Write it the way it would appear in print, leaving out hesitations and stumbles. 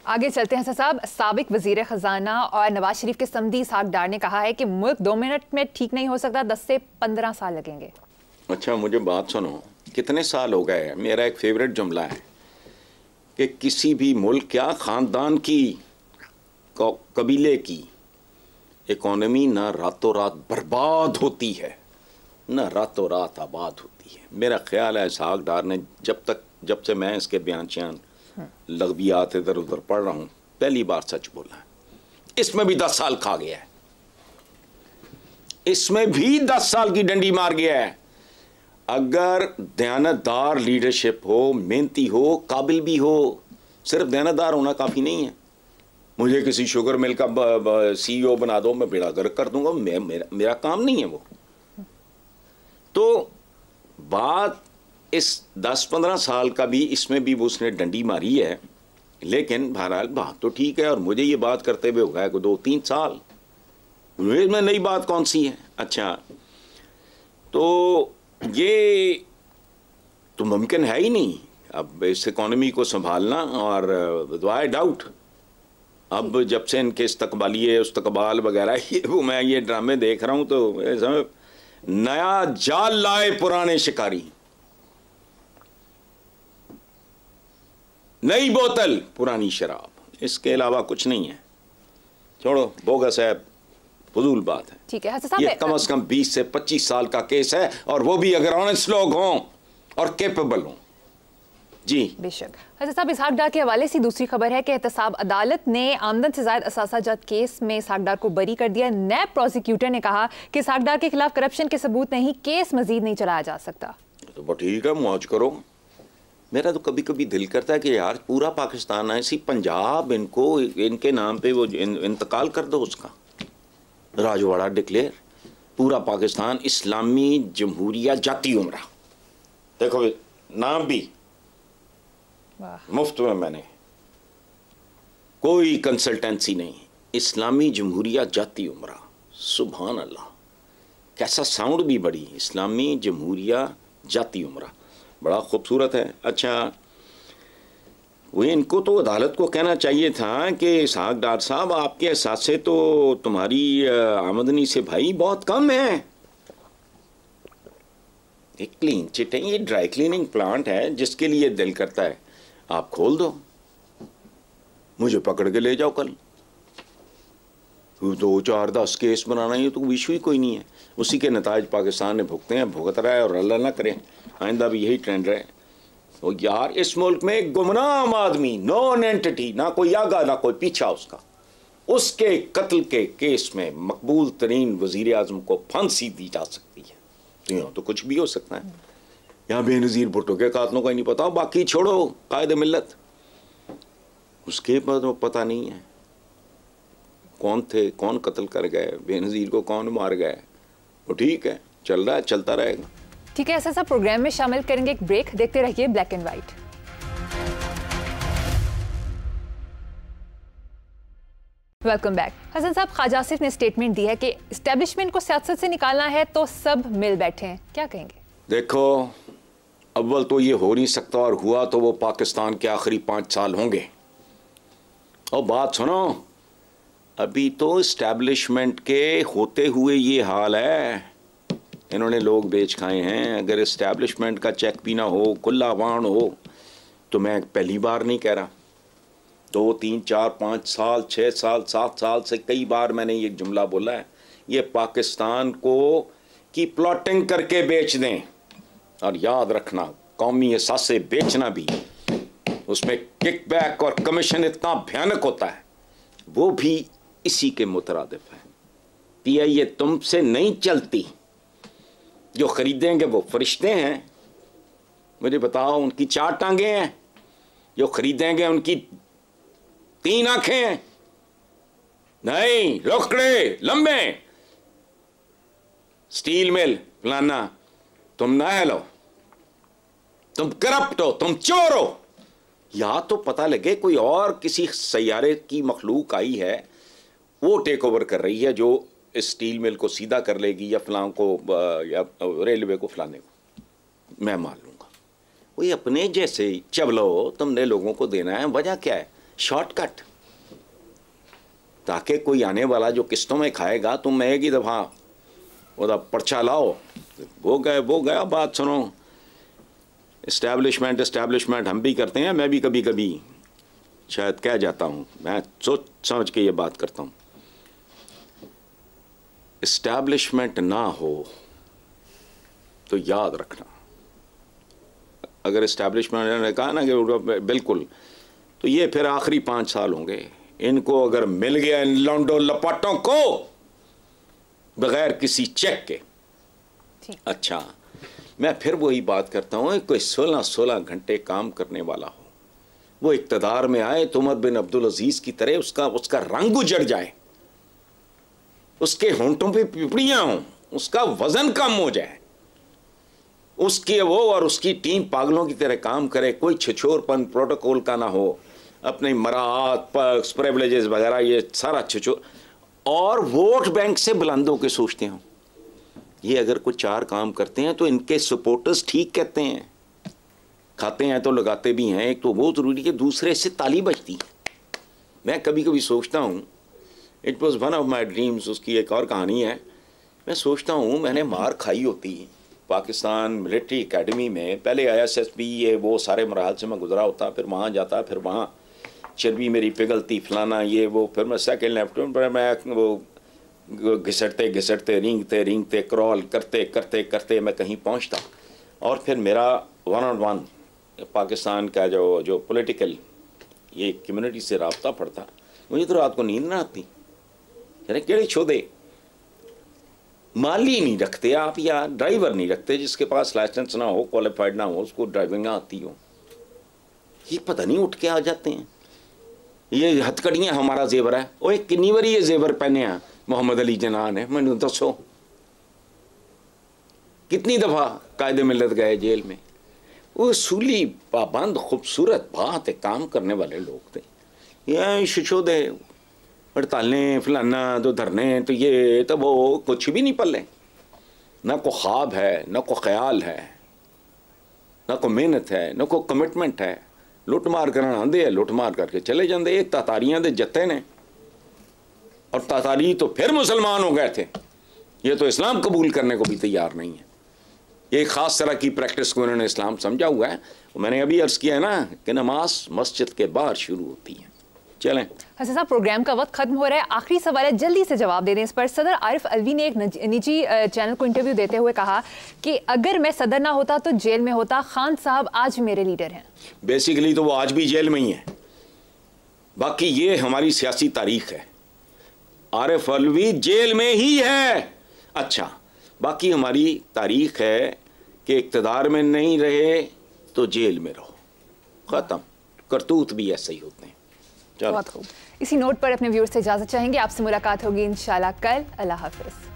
आगे चलते हैं साहब। साबिक वजीर खजाना और नवाज शरीफ के समधी इसहाक डार ने कहा है कि मुल्क 2 मिनट में ठीक नहीं हो सकता, 10 से 15 साल लगेंगे। अच्छा, मुझे बात सुनो, कितने साल हो गए? मेरा एक फेवरेट जुमला है कि किसी भी मुल्क या ख़ानदान की, कबीले की इकॉनमी ना रातों रात बर्बाद होती है, ना रातों रात आबाद होती है। मेरा ख्याल है इसहाक डार ने जब से मैं इसके बयान शयान लग़वियात इधर उधर पढ़ रहा हूँ, पहली बार सच बोला है। इसमें भी 10 साल खा गया है, इसमें भी 10 साल की डंडी मार गया है। अगर दयानतदार लीडरशिप हो, मेहनती हो, काबिल भी हो, सिर्फ दयानतदार होना काफ़ी नहीं है। मुझे किसी शुगर मिल का CEO बना दो, मैं बेड़ा गर्क कर दूंगा, मेरा काम नहीं है वो। तो बात इस 10-15 साल का भी, इसमें भी वो उसने डंडी मारी है, लेकिन बहरहाल बात तो ठीक है। और मुझे ये बात करते हुए हो गया को 2-3 साल, इसमें नई बात कौन सी है? अच्छा, तो ये तो मुमकिन है ही नहीं अब इस इकॉनमी को संभालना। और वाई डाउट अब जब से इनके इस्तकबाल वगैरह वो मैं ये ड्रामे देख रहा हूँ तो नया जाल लाए पुराने शिकारी, नई बोतल पुरानी शराब, इसके अलावा कुछ नहीं है। छोड़ो, बोगस है, फजूल बात है। ठीक है, ये कम से कम 20 से 25 साल का केस है, और वो भी अगर ऑनेस्ट लोग हों और कैपेबल हों। जी बेशक। हज़रत साहब, इसहाक डार के हवाले से दूसरी खबर है कि एहतसाब अदालत ने आमदन से ज़ायद असासा जद केस में इसहाक डार को बरी कर दिया। नैब प्रोसिक्यूटर ने कहा कि इसहाक डार के खिलाफ करप्शन के सबूत नहीं, केस मजीद नहीं चलाया जा सकता। तो ठीक है, मौज करो। मेरा तो कभी कभी दिल करता है कि यार पूरा पाकिस्तान है, इसी पंजाब इनके नाम पे वो इंतकाल कर दो उसका, राजवाड़ा डिक्लेयर, पूरा पाकिस्तान इस्लामी जमहूरिया जाती उमरा। देखो नाम भी मुफ्त में, मैंने कोई कंसल्टेंसी नहीं, इस्लामी जमहूरिया जाती उमरा। सुभान अल्लाह, कैसा साउंड भी बड़ी, इस्लामी जमहूरिया जाती उमरा, बड़ा खूबसूरत है। अच्छा, वो इनको तो अदालत को कहना चाहिए था कि इसहाक डार साहब, आपके एहसासे तो तुम्हारी आमदनी से भाई बहुत कम है। एक क्लीन चिट है, ये ड्राई क्लीनिंग प्लांट है, जिसके लिए दिल करता है आप खोल दो, मुझे पकड़ के ले जाओ कल। 2-4-10 केस बनाना ही तो विश्व ही कोई नहीं है। उसी के नताज पाकिस्तान ने भुगत रहा है, और अल्लाह ना करे आइंदा भी यही ट्रेंड रहे। तो यार इस मुल्क में गुमनाम आदमी, नॉन एंटिटी, ना कोई आगा ना कोई पीछा उसका, उसके कत्ल के केस में मकबूल तरीन वजीर आजम को फांसी दी जा सकती है। तो यहाँ तो कुछ भी हो सकता है। यहाँ बेनज़ीर भुट्टो के कातलों का ही नहीं पता, बाकी छोड़ो कायदे मिल्लत, उसके पता नहीं है कौन थे, कौन कत्ल कर गए, बेनज़ीर को कौन मार गए। वो ठीक है, चल रहा है, चलता रहेगा। ठीक है, ऐसा सब प्रोग्राम में शामिल करेंगे एक ब्रेक, देखते रहिए black and white. Welcome back. Hasan साहब, ख्वाजा आसिफ ने स्टेटमेंट दी है कि एस्टेब्लिशमेंट को सियासत से निकालना है तो सब मिल बैठे हैं, क्या कहेंगे? देखो, अव्वल तो ये हो नहीं सकता, और हुआ तो वो पाकिस्तान के आखिरी 5 साल होंगे। और बात सुनो, अभी तो इस्टेब्लिशमेंट के होते हुए ये हाल है, इन्होंने लोग बेच खाए हैं। अगर इस्टेब्लिशमेंट का चेक भी ना हो, खुला वाण हो, तो मैं पहली बार नहीं कह रहा, 2, 3, 4, 5 साल, 6 साल, 7 साल से कई बार मैंने ये जुमला बोला है, ये पाकिस्तान को की प्लॉटिंग करके बेच दें। और याद रखना, कौमी एहसासे बेचना भी, उसमें किकबैक और कमीशन इतना भयानक होता है, वो भी इसी के मुतरादिफ है। PIA तुमसे नहीं चलती, जो खरीदेंगे वो फरिश्ते हैं। मुझे बताओ, उनकी 4 टांगे हैं, जो खरीदेंगे उनकी 3 आंखें हैं। नहीं, रोकड़े लंबे, स्टील मिल फलाना, तुम ना हेलो, तुम करप्ट हो, तुम चोर हो। या तो पता लगे कोई और किसी सैयारे की मखलूक आई है, वो टेक ओवर कर रही है, जो इस स्टील मिल को सीधा कर लेगी, या फलां को, या रेलवे को, फलाने को मैं मान लूँगा। वही अपने जैसे चबलो तुमने लोगों को देना है। वजह क्या है? शॉर्टकट, ताकि कोई आने वाला जो किस्तों में खाएगा, तुम एक ही दफ़ा वो पर्चा लाओ, वो गया। बात सुनो, इस्टेब्लिशमेंट हम भी करते हैं, मैं भी कभी कभी शायद कह जाता हूँ, मैं सोच समझ के ये बात करता हूँ। इस्टेब्लिशमेंट ना हो तो याद रखना, अगर इस्टेब्लिशमेंट ने कहा ना कि बिल्कुल, तो ये फिर आखिरी 5 साल होंगे। इनको अगर मिल गया इन लौंडो लपाटों को बगैर किसी चेक के, अच्छा, मैं फिर वही बात करता हूँ, कोई 16 घंटे काम करने वाला हो, वो इक्तदार में आए तो उमर बिन अब्दुल अजीज की तरह उसका रंग उजड़ जाए, उसके होंठों पे पिपड़ियां हों, उसका वजन कम हो जाए, उसके वो और उसकी टीम पागलों की तरह काम करे, कोई छिछोरपन प्रोटोकॉल का ना हो, अपने मराहत पर्क्स प्रिविलेजेस वगैरह ये सारा छिछोर, और वोट बैंक से बुलंद होकर सोचते हो। ये अगर कुछ 4 काम करते हैं तो इनके सपोर्टर्स ठीक कहते हैं, खाते हैं तो लगाते भी हैं। एक तो वो ज़रूरी है, दूसरे से ताली बजती है। मैं कभी कभी सोचता हूँ, it was one of my dreams, उसकी एक और कहानी है। मैं सोचता हूँ मैंने मार खाई होती पाकिस्तान मिलिट्री एकेडमी में, पहले ISSB ये वो सारे मराहल से मैं गुजरा होता, फिर वहाँ जाता, फिर वहाँ चर्बी मेरी पिघलती, फलाना ये वो, फिर मैं सेकेंड लेफ्टिनेंट पर मैं वो घिसटते रेंगते क्रॉल करते मैं कहीं पहुँचता, और फिर मेरा 1-on-1 पाकिस्तान का जो पॉलिटिकल ये कम्युनिटी से रब्ता पड़ता। मुझे तो रात को नींद ना आती, यानी केड़े छोदे माली नहीं रखते आप, या ड्राइवर नहीं रखते जिसके पास लाइसेंस ना हो, क्वालिफाइड ना हो, उसको ड्राइविंग आती हो, ये पता नहीं उठ के आ जाते हैं। ये हथकड़ियाँ हमारा जेवर है। ओए कितनी बारी ये जेवर पहने हैं मोहम्मद अली जिन्ना ने, मैंने दसो कितनी दफ़ा कायदे मिल्लत गए जेल में। वो सूली पाबंद खूबसूरत बात है, काम करने वाले लोग थे। ये शिशोदे हड़तालें फलाना तो धरने तो ये तो वो कुछ भी नहीं पल्ले, ना को ख्वाब है, ना को ख्याल है, ना को मेहनत है, ना को कमिटमेंट है। लुट मार करना आंदे है, लुट मार करके चले जाते। ये तातारियां दे जत्ते ने, और तातारी तो फिर मुसलमान हो गए थे, ये तो इस्लाम कबूल करने को भी तैयार नहीं है। ये ख़ास तरह की प्रैक्टिस को उन्होंने इस्लाम समझा हुआ है। मैंने अभी अर्ज़ किया है ना कि नमाज मस्जिद के बाहर शुरू होती है। चलें हसन साहब, प्रोग्राम का वक्त खत्म हो रहा है, आखिरी सवाल है, जल्दी से जवाब दे दें इस पर। सदर आरिफ अलवी ने एक निजी चैनल को इंटरव्यू देते हुए कहा कि अगर मैं सदर ना होता तो जेल में होता, खान साहब आज मेरे लीडर हैं। बेसिकली तो वो आज भी जेल में ही है, बाकी ये हमारी सियासी तारीख है। आरिफ अलवी जेल में ही है, अच्छा, बाकी हमारी तारीख है कि इक़्तिदार में नहीं रहे तो जेल में रहो, ख़त्म। करतूत भी ऐसे ही होते हैं। बहुत खूब, इसी नोट पर अपने व्यूअर्स से इजाज़त चाहेंगे। आपसे मुलाकात होगी इंशाल्लाह कल। अल्लाह हाफ़िज़।